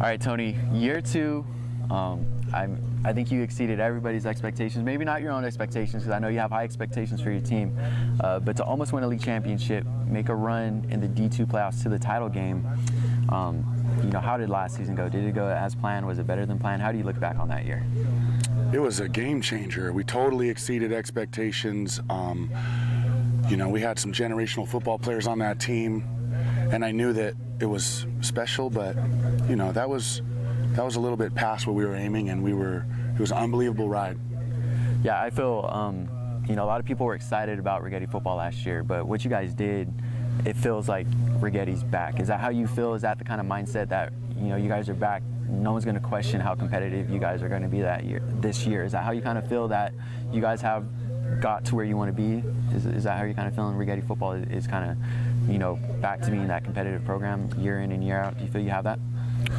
All right, Tony, year two. I think you exceeded everybody's expectations. Maybe not your own expectations, because I know you have high expectations for your team. But to almost win a league championship, make a run in the D2 playoffs to the title game. How did last season go? Did it go as planned? Was it better than planned? How do you look back on that year? It was a game changer. We totally exceeded expectations. We had some generational football players on that team, and I knew that it was special, but that was a little bit past what we were aiming, and it was an unbelievable ride. Yeah, I feel a lot of people were excited about Righetti football last year, but what you guys did, it feels like Righetti's back. Is that how you feel? Is that the kind of mindset that you guys are back? No one's going to question how competitive you guys are going to be this year. Is that how you kind of feel that you guys have got to where you want to be? Is that how you're kind of feeling Righetti football is kind of back to being that competitive program year in and year out? Do you feel you have that?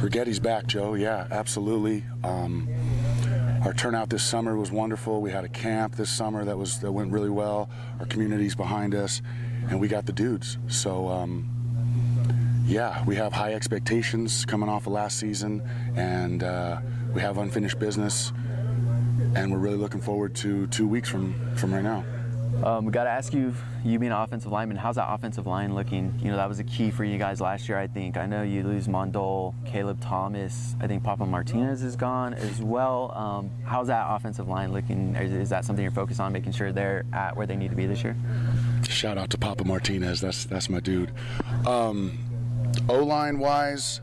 Righetti's back, Joe. Yeah, absolutely. Our turnout this summer was wonderful. We had a camp this summer that went really well. Our community's behind us, and we got the dudes. So yeah, we have high expectations coming off of last season, and we have unfinished business, and we're really looking forward to 2 weeks from right now. We got to ask you being an offensive lineman, how's that offensive line looking? That was a key for you guys last year, I think. I know you lose Mondole, Caleb Thomas. I think Papa Martinez is gone as well. How's that offensive line looking? Is that something you're focused on, making sure they're at where they need to be this year? Shout out to Papa Martinez. That's my dude. O-line wise,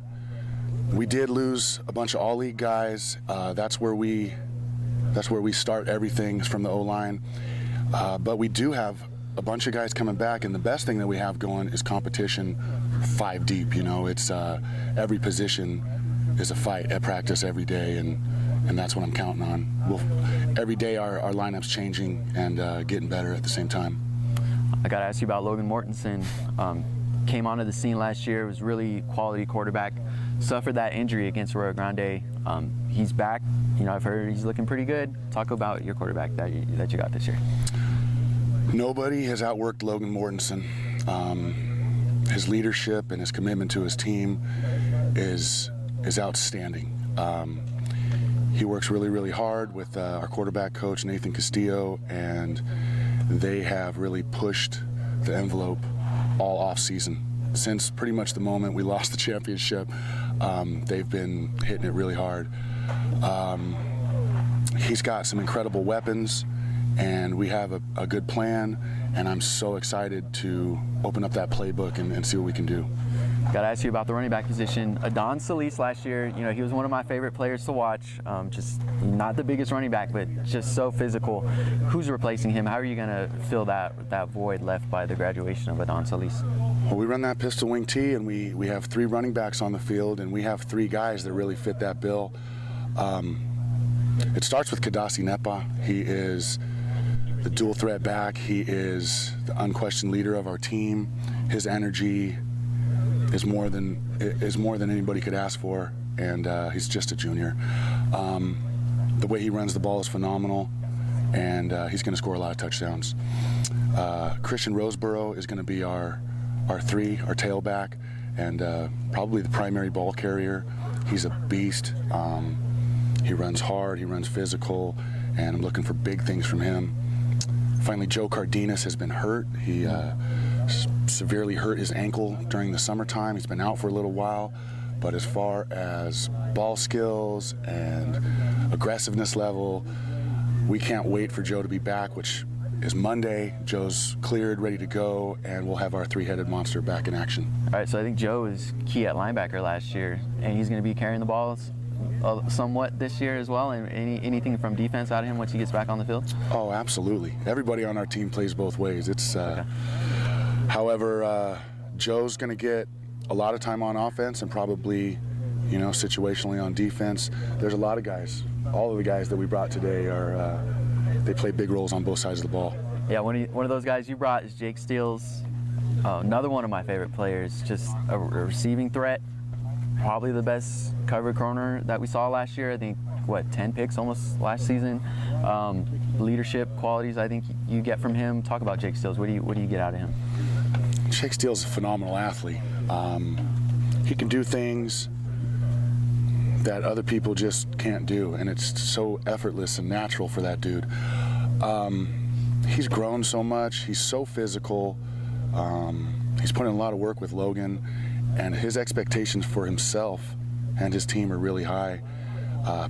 we did lose a bunch of all-league guys. That's where we start everything, is from the O-line. But we do have a bunch of guys coming back, and the best thing that we have going is competition 5 deep. It's every position is a fight at practice every day, and that's what I'm counting on. Every day our lineup's changing and getting better at the same time. I got to ask you about Logan Mortensen. Came onto the scene last year, was really quality quarterback, suffered that injury against Arroyo Grande. He's back. I've heard he's looking pretty good. Talk about your quarterback that you got this year. Nobody has outworked Logan Mortensen. His leadership and his commitment to his team is outstanding. He works really, really hard with our quarterback coach, Nathan Castillo, and they have really pushed the envelope all off season. Since pretty much the moment we lost the championship, they've been hitting it really hard. He's got some incredible weapons, and we have a good plan, and I'm so excited to open up that playbook and see what we can do. Got to ask you about the running back position. Adon Solis last year, he was one of my favorite players to watch. Just not the biggest running back, but just so physical. Who's replacing him? How are you going to fill that void left by the graduation of Adon Solis? Well, we run that pistol wing tee, and we have 3 running backs on the field, and we have 3 guys that really fit that bill. It starts with Kadasi Nepa. He is the dual threat back. He is the unquestioned leader of our team. His energy is more than anybody could ask for, and he's just a junior. The way he runs the ball is phenomenal, and he's going to score a lot of touchdowns. Christian Roseborough is going to be our tailback, and probably the primary ball carrier. He's a beast. He runs hard, he runs physical, and I'm looking for big things from him. Finally, Joe Cardenas has been hurt. He severely hurt his ankle during the summertime. He's been out for a little while, but as far as ball skills and aggressiveness level, we can't wait for Joe to be back, which is Monday. Joe's cleared, ready to go, and we'll have our 3-headed monster back in action. All right, so I think Joe was key at linebacker last year, and he's going to be carrying the balls somewhat this year as well. And anything from defense out of him once he gets back on the field? Oh, absolutely. Everybody on our team plays both ways. It's okay. However, Joe's going to get a lot of time on offense and probably, situationally on defense. There's a lot of guys. All of the guys that we brought today they play big roles on both sides of the ball. Yeah, one of those guys you brought is Jake Steels. Another one of my favorite players, just a receiving threat. Probably the best cover corner that we saw last year. I think, 10 picks almost last season. Leadership qualities I think you get from him. Talk about Jake Steels. What do you get out of him? Jake Steels is a phenomenal athlete. He can do things that other people just can't do, and it's so effortless and natural for that dude. He's grown so much. He's so physical. He's put in a lot of work with Logan, and his expectations for himself and his team are really high.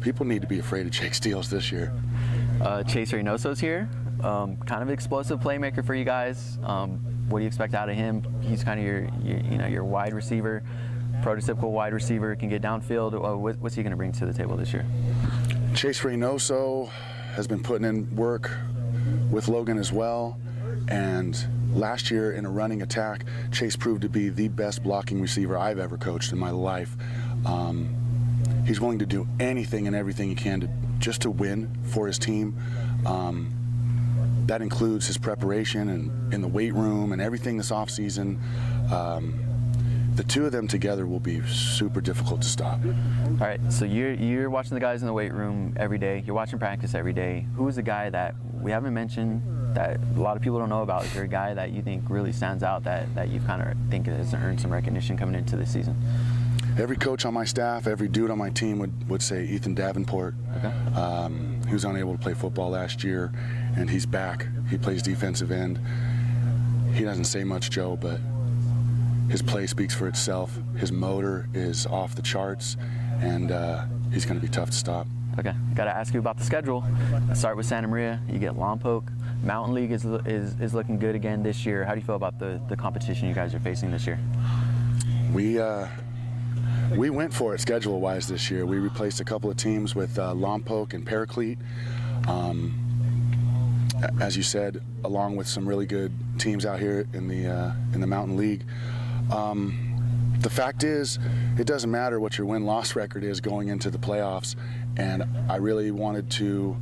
People need to be afraid of Jake Steels this year. Chase Reynoso's here, kind of an explosive playmaker for you guys. What do you expect out of him? He's kind of your wide receiver, prototypical wide receiver, can get downfield. What's he going to bring to the table this year? Chase Reynoso has been putting in work with Logan as well, and last year in a running attack, Chase proved to be the best blocking receiver I've ever coached in my life. He's willing to do anything and everything he can just to win for his team. That includes his preparation and in the weight room and everything this offseason. The two of them together will be super difficult to stop. All right, so you're watching the guys in the weight room every day. You're watching practice every day. Who is the guy that we haven't mentioned that a lot of people don't know about? Is there a guy that you think really stands out that you kind of think has earned some recognition coming into this season? Every coach on my staff, every dude on my team would say Ethan Davenport. Okay. He was unable to play football last year, and he's back. He plays defensive end. He doesn't say much, Joe, but his play speaks for itself. His motor is off the charts, and he's going to be tough to stop. Okay, got to ask you about the schedule. Let's start with Santa Maria. You get Lompoc. Mountain League is looking good again this year. How do you feel about the competition you guys are facing this year? We went for it schedule-wise this year. We replaced a couple of teams with Lompoc and Paraclete. As you said, along with some really good teams out here in the Mountain League. The fact is, it doesn't matter what your win-loss record is going into the playoffs, and I really wanted to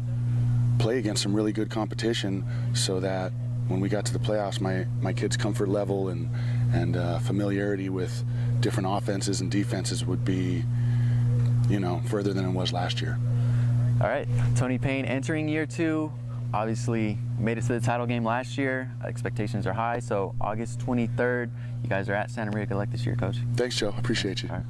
play against some really good competition so that when we got to the playoffs, my kids' comfort level and familiarity with different offenses and defenses would be, further than it was last year. All right, Tony Payne entering year 2. Obviously made it to the title game last year. Expectations are high, so August 23rd, you guys are at Santa Maria. Good luck this year, Coach. Thanks, Joe. Appreciate you. All right.